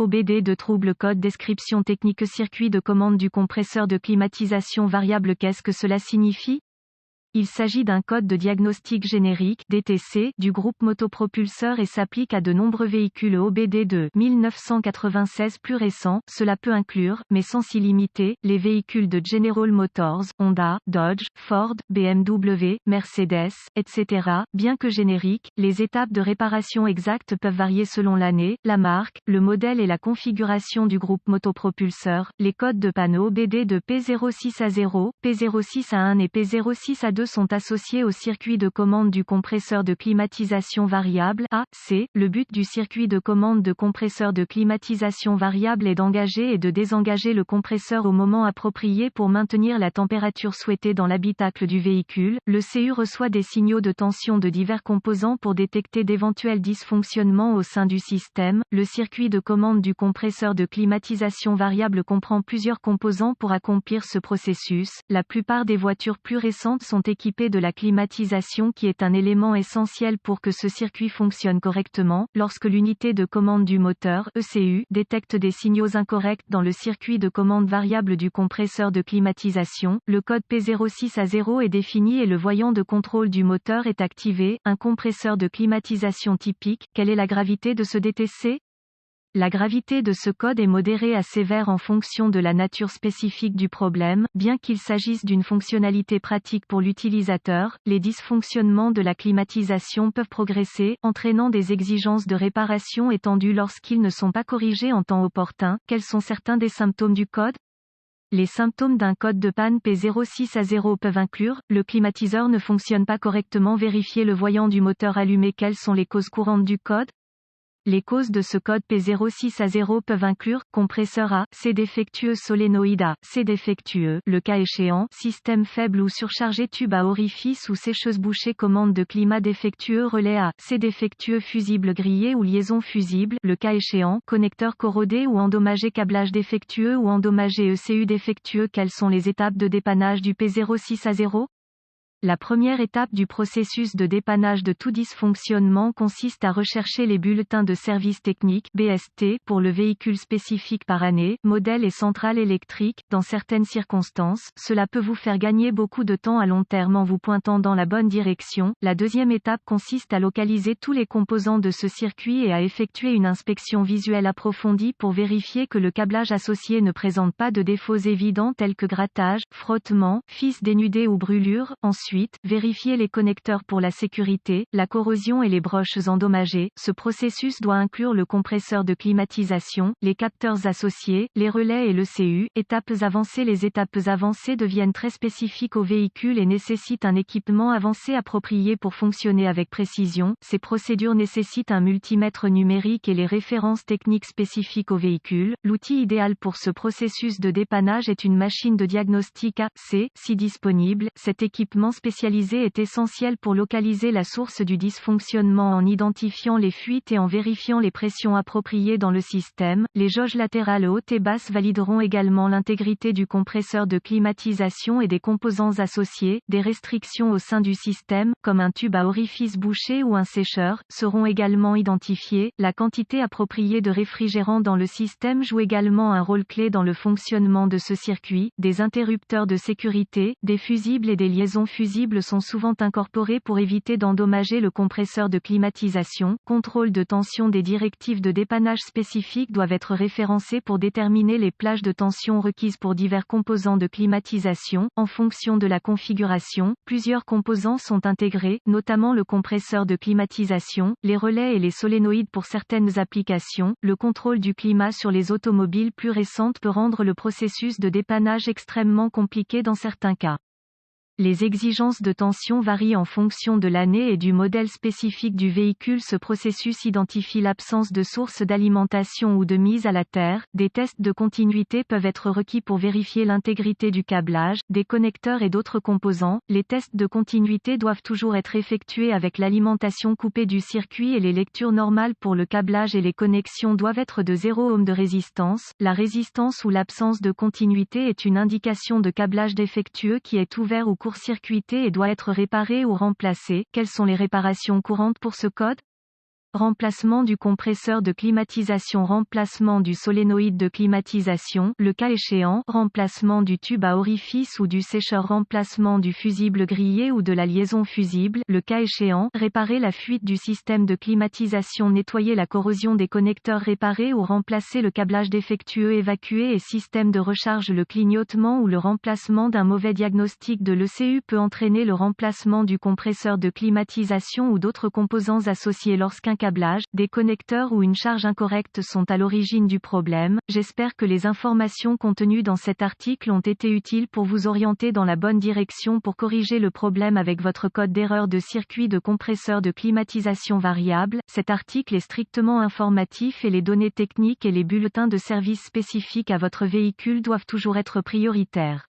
OBD de trouble code description technique circuit de commande du compresseur de climatisation variable. Qu'est-ce que cela signifie? Il s'agit d'un code de diagnostic générique (DTC) du groupe motopropulseur et s'applique à de nombreux véhicules OBD de 1996 plus récents. Cela peut inclure, mais sans s'y limiter, les véhicules de General Motors, Honda, Dodge, Ford, BMW, Mercedes, etc. Bien que génériques, les étapes de réparation exactes peuvent varier selon l'année, la marque, le modèle et la configuration du groupe motopropulseur. Les codes de panne OBD de P06 à 0, P06 à 1 et P06 à 2 sont associés au circuit de commande du compresseur de climatisation variable AC. Le but du circuit de commande de compresseur de climatisation variable est d'engager et de désengager le compresseur au moment approprié pour maintenir la température souhaitée dans l'habitacle du véhicule. Le CU reçoit des signaux de tension de divers composants pour détecter d'éventuels dysfonctionnements au sein du système. Le circuit de commande du compresseur de climatisation variable comprend plusieurs composants pour accomplir ce processus. La plupart des voitures plus récentes sont équipées de la climatisation qui est un élément essentiel pour que ce circuit fonctionne correctement. Lorsque l'unité de commande du moteur ECU détecte des signaux incorrects dans le circuit de commande variable du compresseur de climatisation, le code P06 à 0 est défini et le voyant de contrôle du moteur est activé. Un compresseur de climatisation typique, quelle est la gravité de ce DTC? La gravité de ce code est modérée à sévère en fonction de la nature spécifique du problème. Bien qu'il s'agisse d'une fonctionnalité pratique pour l'utilisateur, les dysfonctionnements de la climatisation peuvent progresser, entraînant des exigences de réparation étendues lorsqu'ils ne sont pas corrigés en temps opportun. Quels sont certains des symptômes du code? Les symptômes d'un code de panne P06 à 0 peuvent inclure: le climatiseur ne fonctionne pas correctement, vérifier le voyant du moteur allumé. Quelles sont les causes courantes du code? Les causes de ce code P06 à 0 peuvent inclure: compresseur AC défectueux, solénoïde AC défectueux, le cas échéant, système faible ou surchargé, tube à orifice ou sécheuse bouchée, commande de climat défectueux, relais AC défectueux, fusible grillé ou liaison fusible, le cas échéant, connecteur corrodé ou endommagé, câblage défectueux ou endommagé, ECU défectueux. Quelles sont les étapes de dépannage du P06 à 0? La première étape du processus de dépannage de tout dysfonctionnement consiste à rechercher les bulletins de service technique (BST) pour le véhicule spécifique par année, modèle et centrale électrique. Dans certaines circonstances, cela peut vous faire gagner beaucoup de temps à long terme en vous pointant dans la bonne direction. La deuxième étape consiste à localiser tous les composants de ce circuit et à effectuer une inspection visuelle approfondie pour vérifier que le câblage associé ne présente pas de défauts évidents tels que grattage, frottement, fils dénudés ou brûlures. Ensuite, vérifier les connecteurs pour la sécurité, la corrosion et les broches endommagées. Ce processus doit inclure le compresseur de climatisation, les capteurs associés, les relais et le CU. Étapes avancées. Les étapes avancées deviennent très spécifiques au véhicule et nécessitent un équipement avancé approprié pour fonctionner avec précision. Ces procédures nécessitent un multimètre numérique et les références techniques spécifiques au véhicule. L'outil idéal pour ce processus de dépannage est une machine de diagnostic AC, si disponible. Cet équipement spécialisé est essentiel pour localiser la source du dysfonctionnement en identifiant les fuites et en vérifiant les pressions appropriées dans le système. Les jauges latérales hautes et basses valideront également l'intégrité du compresseur de climatisation et des composants associés. Des restrictions au sein du système, comme un tube à orifice bouché ou un sécheur, seront également identifiées. La quantité appropriée de réfrigérant dans le système joue également un rôle clé dans le fonctionnement de ce circuit. Des interrupteurs de sécurité, des fusibles et des liaisons fusibles sont souvent incorporés pour éviter d'endommager le compresseur de climatisation. Contrôle de tension. Des directives de dépannage spécifiques doivent être référencées pour déterminer les plages de tension requises pour divers composants de climatisation. En fonction de la configuration, plusieurs composants sont intégrés, notamment le compresseur de climatisation, les relais et les solénoïdes pour certaines applications. Le contrôle du climat sur les automobiles plus récentes peut rendre le processus de dépannage extrêmement compliqué dans certains cas. Les exigences de tension varient en fonction de l'année et du modèle spécifique du véhicule. Ce processus identifie l'absence de source d'alimentation ou de mise à la terre. Des tests de continuité peuvent être requis pour vérifier l'intégrité du câblage, des connecteurs et d'autres composants. Les tests de continuité doivent toujours être effectués avec l'alimentation coupée du circuit et les lectures normales pour le câblage et les connexions doivent être de 0 ohm de résistance. La résistance ou l'absence de continuité est une indication de câblage défectueux qui est ouvert ou court-circuité et doit être réparé ou remplacé. Quelles sont les réparations courantes pour ce code? remplacement du compresseur de climatisation, remplacement du solénoïde de climatisation, le cas échéant, remplacement du tube à orifice ou du sécheur, remplacement du fusible grillé ou de la liaison fusible, le cas échéant, réparer la fuite du système de climatisation, nettoyer la corrosion des connecteurs, réparer ou remplacer le câblage défectueux, évacuer et système de recharge. Le clignotement ou le remplacement d'un mauvais diagnostic de l'ECU peut entraîner le remplacement du compresseur de climatisation ou d'autres composants associés lorsqu'un câblage, des connecteurs ou une charge incorrecte sont à l'origine du problème. J'espère que les informations contenues dans cet article ont été utiles pour vous orienter dans la bonne direction pour corriger le problème avec votre code d'erreur de circuit de compresseur de climatisation variable. Cet article est strictement informatif et les données techniques et les bulletins de service spécifiques à votre véhicule doivent toujours être prioritaires.